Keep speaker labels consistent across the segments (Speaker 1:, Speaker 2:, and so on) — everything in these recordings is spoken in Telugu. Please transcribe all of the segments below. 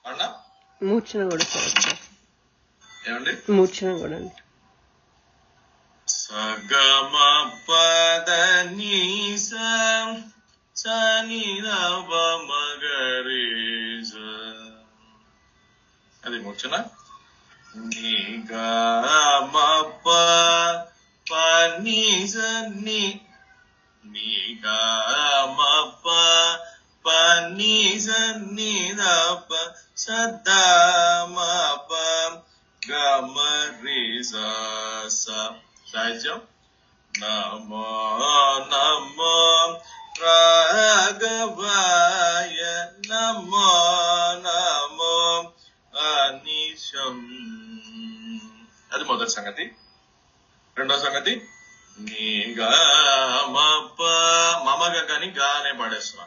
Speaker 1: అన్నా
Speaker 2: మూర్ఛన కూడా సార్.
Speaker 1: ఏమండి?
Speaker 2: మూర్ఛన కూడా అండి.
Speaker 1: సగమ పద నీ సని రవ మగరి అది మూర్ఛన. నీ గమ ప నీ సని నీ గమ ప నీ సని రవ సదమ ప గమ రి స సాహిత్యం. నమో నమో రాఘవాయ నమో నమో అనిశం. అది మొదటి సంగతి. రెండో సంగతి నీ గమ మమగా కానీ గా అనే పాడేస్తున్నా.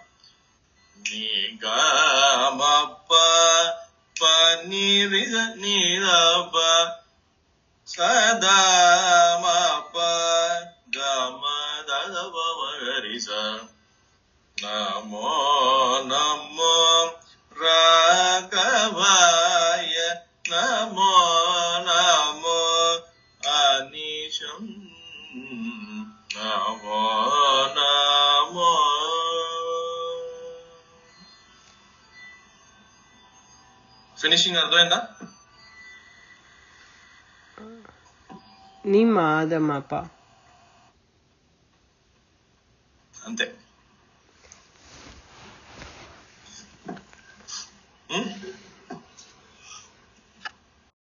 Speaker 1: నీ గమ ప నీ రి నీ రవ సదా మప గమ దవ మగరి స. నమో నమో రాఘవాయ నమో నమో అనిశం. నమో నమో. ఫినిషింగ్ అర్థమైందా?
Speaker 2: నీ మాదమప